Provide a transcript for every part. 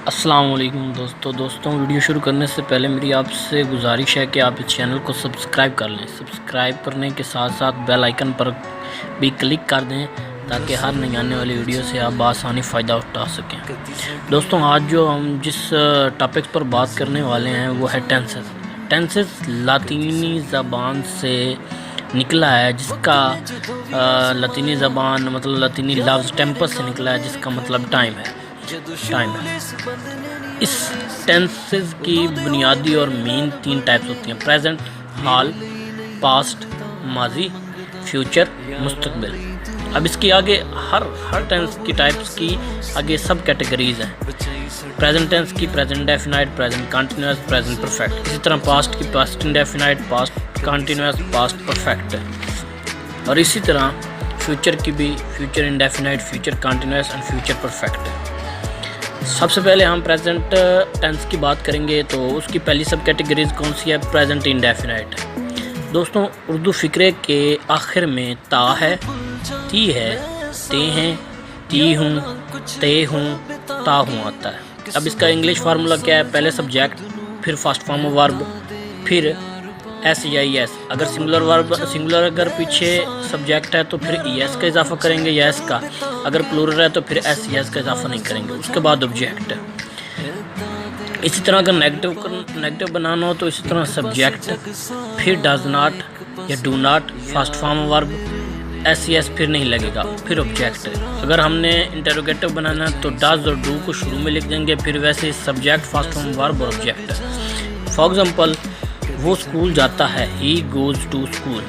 السلام علیکم دوستوں ویڈیو شروع کرنے سے پہلے میری آپ سے گزارش ہے کہ آپ اس چینل کو سبسکرائب کر لیں۔ سبسکرائب کرنے کے ساتھ ساتھ بیل آئیکن پر بھی کلک کر دیں تاکہ ہر نئی آنے والی ویڈیو سے آپ بآسانی فائدہ اٹھا سکیں۔ دوستوں آج جو ہم جس ٹاپک پر بات کرنے والے ہیں وہ ہے ٹینسز۔ ٹینسز لاطینی زبان سے نکلا ہے، جس کا لاطینی زبان مطلب لاطینی لفظ ٹیمپس سے نکلا ہے، جس کا مطلب ٹائم ہے۔ اس ٹینسز کی بنیادی اور مین 3 ٹائپس ہوتی ہیں: پریزنٹ، حال، پاسٹ ماضی، فیوچر مستقبل۔ اب اس کی آگے ہر ٹینس کی ٹائپس کی آگے سب کیٹیگریز ہیں۔ پریزنٹ ٹینس کی present definite, present continuous, present perfect. اسی طرح پاسٹ کی past indefinite, past continuous, past perfect. اور اسی طرح فیوچر کی بھی future indefinite, future continuous and future perfect. سب سے پہلے ہم پریزنٹ ٹینس کی بات کریں گے تو اس کی پہلی سب کیٹیگریز کون سی ہے؟ پریزنٹ انڈیفینائٹ۔ دوستوں اردو فقرے کے آخر میں تا ہے، تی ہے، تے ہیں، تی ہوں، تے ہوں، تا ہوں آتا ہے۔ اب اس کا انگلش فارمولا کیا ہے؟ پہلے سبجیکٹ، پھر فرسٹ فارم آف ورب، پھر ایس یا ای ایس۔ اگر سنگولر اگر پیچھے سبجیکٹ ہے تو پھر ای ایس کا اضافہ کریں گے یا ایس کا، اگر پلورل ہے تو پھر ایس ای ایس کا اضافہ نہیں کریں گے، اس کے بعد آبجیکٹ۔ اسی طرح اگر نیگیٹو بنانا ہو تو اسی طرح سبجیکٹ، پھر ڈز ناٹ یا ڈو ناٹ، فرسٹ فارم ورب، ایس ای ایس پھر نہیں لگے گا، پھر آبجیکٹ۔ اگر ہم نے انٹروگیٹو بنانا ہے تو ڈز اور ڈو کو شروع میں لکھ دیں گے، پھر ویسے سبجیکٹ، فرسٹ فارم ورب اور آبجیکٹ۔ فار ایگزامپل وہ اسکول جاتا ہے، ہی گوز ٹو اسکول۔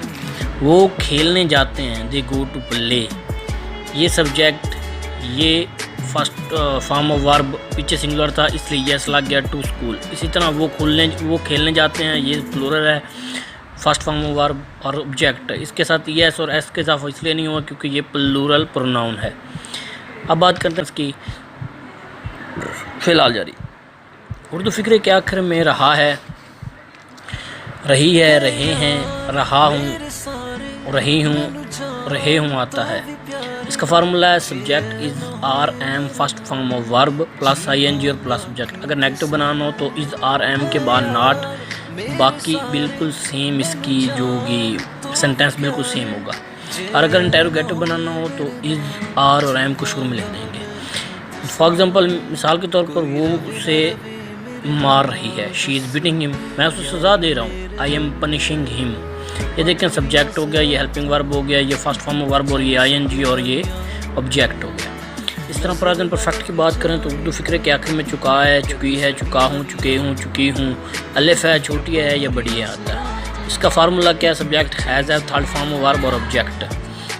وہ کھیلنے جاتے ہیں، دے گو ٹو پلے۔ یہ سبجیکٹ، یہ فرسٹ فارم آف ورب، پیچھے سنگولر تھا اس لیے یس لگ گیا، ٹو اسکول۔ اسی طرح وہ کھیلنے جاتے ہیں، یہ پلورل ہے، فرسٹ فارم آف ورب اور آبجیکٹ۔ اس کے ساتھ یس اور ایس کے اضافہ اس لیے نہیں ہوا کیونکہ یہ پلورل پروناؤن ہے۔ اب بات کرتے ہیں اس کی فی الحال جاری۔ اردو فقرے کے آخر میں رہا ہے، رہی ہے، رہے ہیں، رہا ہوں، رہی ہوں، رہے ہوں آتا ہے۔ اس کا فارمولا ہے subject is are am first form of verb plus I N G اور پلس سبجیکٹ۔ اگر نیگیٹو بنانا ہو تو از آر ایم کے بعد ناٹ، باقی بالکل سیم اس کی جو ہوگی سینٹینس بالکل سیم ہوگا۔ اور اگر انٹروگیٹو بنانا ہو تو از آر اور ایم کو شروع میں لکھ دیں گے۔ فار ایگزامپل مثال کے طور پر وہ اسے مار رہی ہے، شی از بیٹنگ ہم، میں اسے سزا دے رہا ہوں، آئی ایم پنشنگ ہم۔ یہ دیکھیں سبجیکٹ ہو گیا، یہ ہیلپنگ ورب ہو گیا، یہ فرسٹ فارم ورب اور یہ آئی این جی اور یہ آبجیکٹ ہو گیا۔ اس طرح پریزنٹ پرفیکٹ کی بات کریں تو اردو فقرے کے آخر میں چکا ہے، چکی ہے، چکا ہوں، چکے ہوں، چکی ہوں، الف ہے، چھوٹی ہے یا بڑی ہے آتا ہے۔ اس کا فارمولا کیا ہے؟ سبجیکٹ ہیز ہے، تھرڈ فارم ورب اور آبجیکٹ۔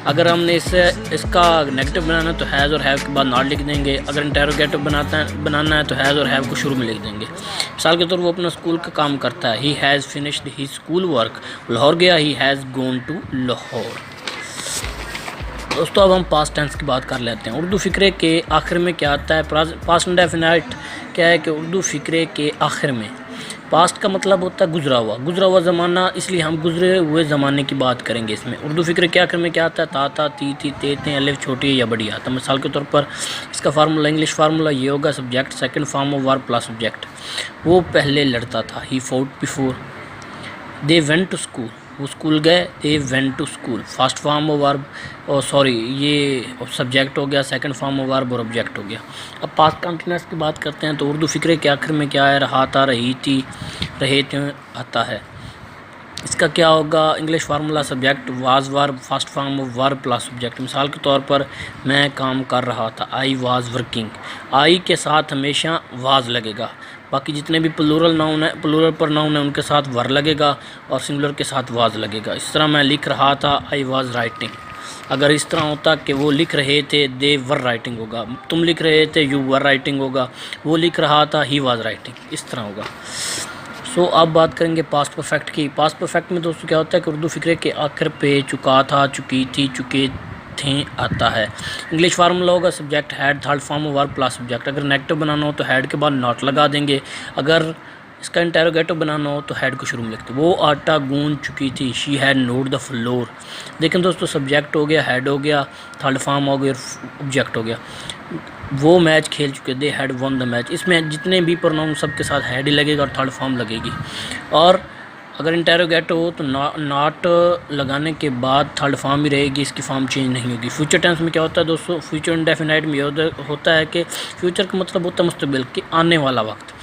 اگر ہم نے اس کا نیگیٹو بنانا ہے تو ہیز اور ہیو کے بعد ناٹ لکھ دیں گے۔ اگر انٹروگیٹو بنانا ہے تو ہیز اور ہیو کو شروع میں لکھ دیں گے۔ مثال کے طور وہ اپنا اسکول کا کام کرتا ہے، he has finished his school work, Lahore گیا، he has gone to Lahore. دوستو اب ہم پاسٹ ٹینس کی بات کر لیتے ہیں۔ اردو فقرے کے آخر میں کیا آتا ہے؟ پاسٹ انڈیفینائٹ کیا ہے کہ اردو فقرے کے آخر میں پاسٹ کا مطلب ہوتا ہے گزرا ہوا زمانہ، اس لیے ہم گزرے ہوئے زمانے کی بات کریں گے اس میں۔ اردو فقرے کے آخر میں کیا آتا ہے؟ تا تا، تی تی، تے تے، الف چھوٹی یا بڑی آتا ہے۔ مثال کے طور پر اس کا فارمولا، انگلش فارمولا یہ ہوگا subject, second form of verb plus subject. وہ پہلے لڑتا تھا، he fought before. They went to school, وہ اسکول گئے، they went to school, first form of verb یہ سبجیکٹ ہو گیا، سیکنڈ فارم آف ورب اور آبجیکٹ ہو گیا۔ اب پاسٹ کنٹینیوس کی بات کرتے ہیں تو اردو فقرے کے آخر میں کیا ہے؟ رہا تھا، رہی تھی، رہے تھے آتا ہے۔ اس کا کیا ہوگا؟ انگلش فارمولا سبجیکٹ، واز ورب، first form of verb plus subject. مثال کے طور پر میں کام کر رہا تھا، آئی واز ورکنگ۔ آئی کے ساتھ ہمیشہ واز لگے گا، باقی جتنے بھی پلورل پرناؤن ہیں ان کے ساتھ ور لگے گا اور سنگولر کے ساتھ واز لگے گا۔ اس طرح میں لکھ رہا تھا، آئی واز رائٹنگ۔ اگر اس طرح ہوتا کہ وہ لکھ رہے تھے، دے ور رائٹنگ ہوگا۔ تم لکھ رہے تھے، یو ور رائٹنگ ہوگا۔ وہ لکھ رہا تھا، ہی واز رائٹنگ، اس طرح ہوگا۔ اب بات کریں گے پاسٹ پرفیکٹ کی۔ پاسٹ پرفیکٹ میں دوستوں کیا ہوتا ہے کہ اردو فقرے کے آخر پہ چکا تھا، چکی تھی، چکے تھے آتا ہے۔ انگلش فارمولا ہوگا subject had, third form of verb plus subject. اگر نیگیٹو بنانا ہو تو ہیڈ کے بعد ناٹ لگا دیں گے۔ اگر اس کا انٹیروگیٹو بنانا ہو تو ہیڈ کو شروع میں لکھتے ہیں. وہ آٹا گوند چکی تھی, she had not the flour. دیکھیں دوستو, سبجیکٹ ہو گیا, ہیڈ ہو گیا, تھرڈ فارم ہو گیا, آبجیکٹ ہو گیا. وہ میچ کھیل چکے, they had won the match. اس میں جتنے بھی پروناؤن سب کے ساتھ ہیڈ ہی لگے گا اور تھرڈ فارم لگے گی. اور اگر انٹیروگیٹو ہو تو ناٹ لگانے کے بعد تھرڈ فارم ہی رہے گی, اس کی فارم چینج نہیں ہوگی. فیوچر ٹینس میں کیا ہوتا ہے دوستو, فیوچر انڈیفینائٹ میں یہ ہوتا ہے کہ فیوچر کا مطلب ہوتا ہے مستقبل کے آنے والا وقت.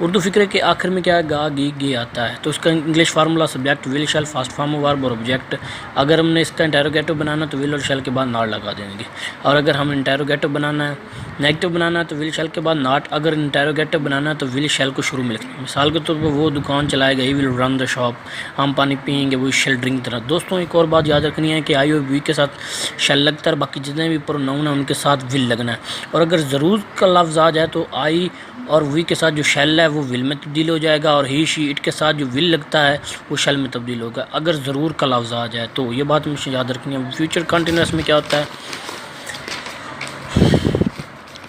اردو فقرے کے آخر میں کیا ہے, گا گی گے آتا ہے. تو اس کا English formula subject will shell fast form ورب اور آبجیکٹ. اگر ہم نے اس کا انٹیروگیٹو بنانا تو ول اور شیل کے بعد ناٹ لگا دیں گے. اور اگر ہم انٹیروگیٹو بنانا ہے, نیگیٹو بنانا ہے تو ول شیل کے بعد ناٹ. اگر انٹیروگیٹو بنانا ہے تو ول شیل کو شروع میں لکھنا ہے. مثال کے طور پر وہ دکان چلائے گا, ہی ول رن دا شاپ. ہم پانی پئیں گے, وہ شیل ڈرنک طرح. دوستوں ایک اور بات یاد رکھنی ہے کہ آئی اور وی کے ساتھ شیل لگتا ہے, باقی جتنے بھی پروناؤن ہیں ان کے ساتھ ول لگنا ہے. اور اگر ضرور کا لفظ آ جائے تو آئی اور وی کے ساتھ جو شیل ہے وہ ول میں تبدیل ہو جائے گا, اور ہی شی اٹ کے ساتھ جو ول لگتا ہے وہ شیل میں تبدیل ہوگا اگر ضرور کا لفظ آ جائے تو. یہ بات مجھے یاد رکھنی ہے. فیوچر کنٹینیوس میں کیا ہوتا ہے,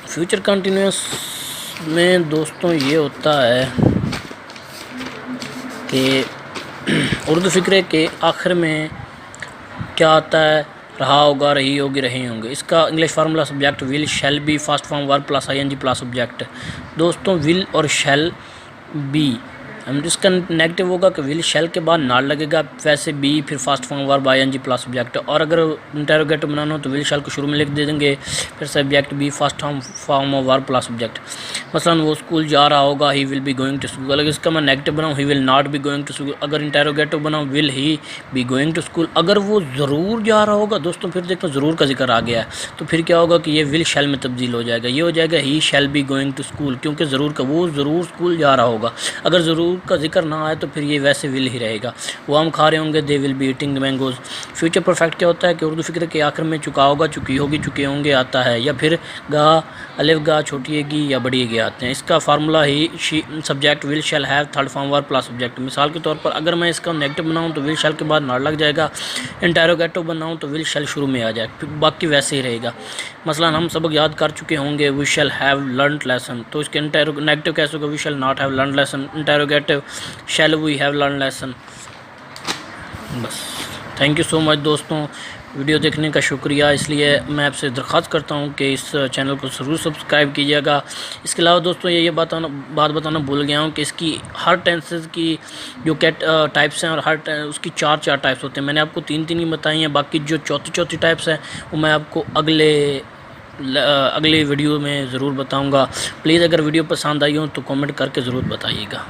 فیوچر کنٹینیوس میں دوستوں یہ ہوتا ہے کہ اردو فقرے کے آخر میں کیا آتا ہے, رہا ہوگا, رہی ہوگی, رہے ہوں گے. اس کا English formula subject will shall be first form verb plus I N G plus object. دوستوں ول اور شیل بی, اس کا نیگیٹو ہوگا کہ ول شیل کے بعد ناٹ لگے گا, ویسے بی پھر فاسٹ فارم ورب آئی این جی پلس آبجیکٹ. اور اگر انٹیروگیٹو بنانا ہو تو ول شیل کو شروع میں لکھ دے دیں گے, پھر subject be first form verb plus object. مثلا وہ اسکول جا رہا ہوگا, he will be going to school. اگر اس کا میں نیگیٹو بناؤں, he will not be going to school. اگر انٹیروگیٹو بناؤں, will he be going to school. اگر وہ ضرور جا رہا ہوگا دوستوں, پھر دیکھو ضرور کا ذکر آ گیا ہے, تو پھر کیا ہوگا کہ یہ ول شیل میں تبدیل ہو جائے گا. یہ ہو جائے گا he shall be going to school, کیونکہ ضرور کا وہ ضرور اسکول جا رہا ہوگا. اگر ضرور کا ذکر نہ آئے تو پھر یہ ویسے ول ہی رہے گا. وہ ہم کھا رہے ہوں گے, they will be eating mangoes. Future perfect کیا ہوتا ہے کہ اردو فقرے کے آخر میں چکا ہوگا, چکی ہوگی, چکے ہوں گے آتا ہے, یا پھر گا الف گا چھوٹی گی یا بڑی گی آتے ہیں. اس کا formula he subject will shall have third form verb plus object. مثال کے طور پر اگر میں اس کا نیگیٹو بناؤں تو ول شیل کے بعد ناٹ لگ جائے گا. انٹیروگیٹو بناؤں تو ول شیل شروع میں آ جائے, باقی ویسے ہی رہے گا. مثلا ہم سبق یاد کر چکے ہوں گے, we shall have learned lesson. تو اس کے نیگیٹو کیسے ہوگا, we shall not have learned lesson. Interrogative shall we have learn lesson. بس تھینک یو سو مچ دوستوں, ویڈیو دیکھنے کا شکریہ. اس لیے میں آپ سے درخواست کرتا ہوں کہ اس چینل کو ضرور سبسکرائب کیجیے گا. اس کے علاوہ دوستوں یہ بات بتانا بھول گیا ہوں کہ اس کی ہر ٹینسز کی جو ٹائپس ہیں, اور ہر اس کی چار ٹائپس ہوتے ہیں. میں نے آپ کو تین ہی بتائی ہیں, باقی جو چوتھی ٹائپس ہیں وہ میں آپ کو اگلے ویڈیو میں ضرور بتاؤں گا. پلیز اگر ویڈیو پسند آئی ہو تو کامنٹ کر کے ضرور بتائیے گا.